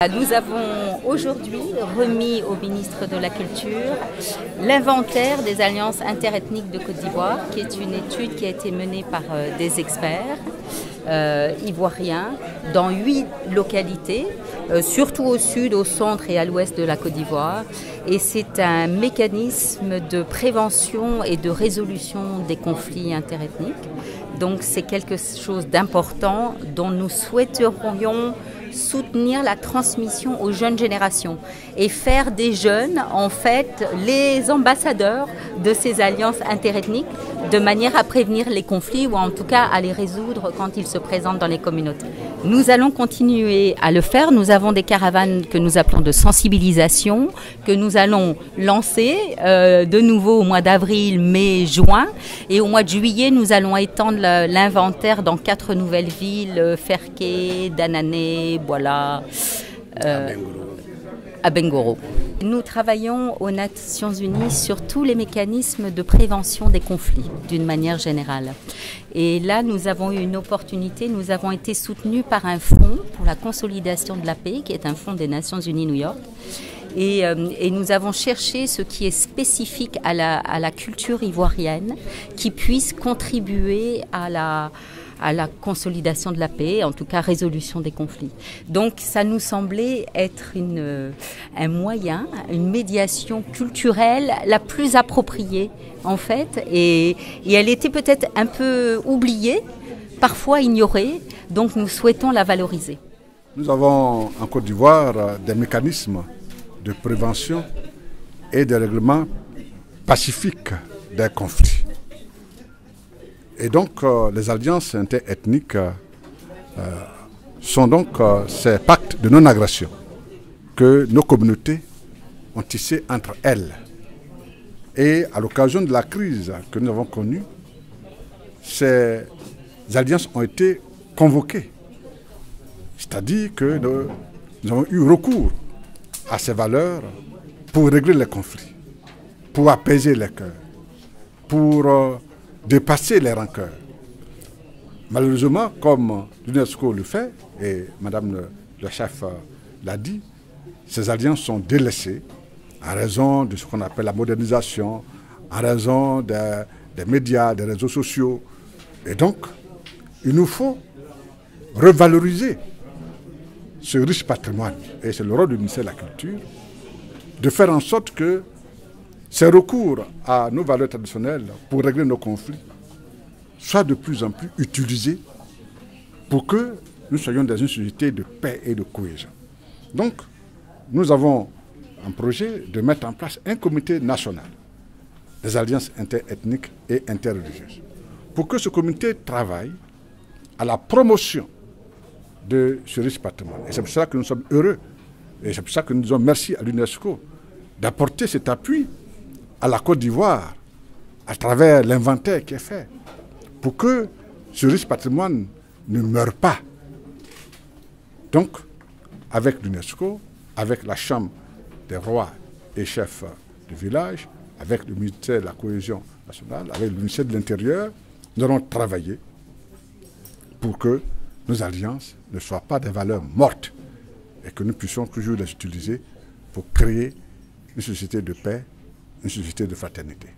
Nous avons aujourd'hui remis au ministre de la Culture l'inventaire des alliances interethniques de Côte d'Ivoire, qui est une étude qui a été menée par des experts ivoiriens dans 8 localités, surtout au sud, au centre et à l'ouest de la Côte d'Ivoire. Et c'est un mécanisme de prévention et de résolution des conflits interethniques. Donc c'est quelque chose d'important dont nous souhaiterions soutenir la transmission aux jeunes générations et faire des jeunes, en fait, les ambassadeurs de ces alliances interethniques de manière à prévenir les conflits ou en tout cas à les résoudre quand ils se présentent dans les communautés. Nous allons continuer à le faire. Nous avons des caravanes que nous appelons de sensibilisation, que nous allons lancer de nouveau au mois d'avril, mai, juin. Et au mois de juillet, nous allons étendre l'inventaire dans 4 nouvelles villes, Ferké, Danané, Bouala, à Bengoro. Nous travaillons aux Nations Unies sur tous les mécanismes de prévention des conflits, d'une manière générale. Et là, nous avons eu une opportunité, nous avons été soutenus par un fonds pour la consolidation de la paix, qui est un fonds des Nations Unies New York. Et nous avons cherché ce qui est spécifique à la culture ivoirienne, qui puisse contribuer à la consolidation de la paix, en tout cas résolution des conflits. Donc ça nous semblait être un moyen, une médiation culturelle la plus appropriée en fait, et elle était peut-être un peu oubliée, parfois ignorée, donc nous souhaitons la valoriser. Nous avons en Côte d'Ivoire des mécanismes de prévention et de règlement pacifique des conflits. Et donc, les alliances interethniques sont donc ces pactes de non-agression que nos communautés ont tissés entre elles. Et à l'occasion de la crise que nous avons connue, ces alliances ont été convoquées. C'est-à-dire que nous avons eu recours à ces valeurs pour régler les conflits, pour apaiser les cœurs, pour dépasser les rancœurs. Malheureusement, comme l'UNESCO le fait, et Madame le chef l'a dit, ces alliances sont délaissées en raison de ce qu'on appelle la modernisation, en raison des médias, des réseaux sociaux. Et donc, il nous faut revaloriser ce riche patrimoine. Et c'est le rôle du ministère de la Culture de faire en sorte que ces recours à nos valeurs traditionnelles pour régler nos conflits soient de plus en plus utilisés pour que nous soyons dans une société de paix et de cohésion. Donc, nous avons un projet de mettre en place un comité national des alliances interethniques et interreligieuses pour que ce comité travaille à la promotion de ce riche patrimoine. Et c'est pour ça que nous sommes heureux et c'est pour ça que nous disons merci à l'UNESCO d'apporter cet appui à la Côte d'Ivoire à travers l'inventaire qui est fait pour que ce riche patrimoine ne meure pas. Donc, avec l'UNESCO, avec la Chambre des rois et chefs de village, avec le ministère de la Cohésion nationale, avec le ministère de l'Intérieur, nous allons travailler pour que nos alliances ne soient pas des valeurs mortes et que nous puissions toujours les utiliser pour créer une société de paix, une société de fraternité.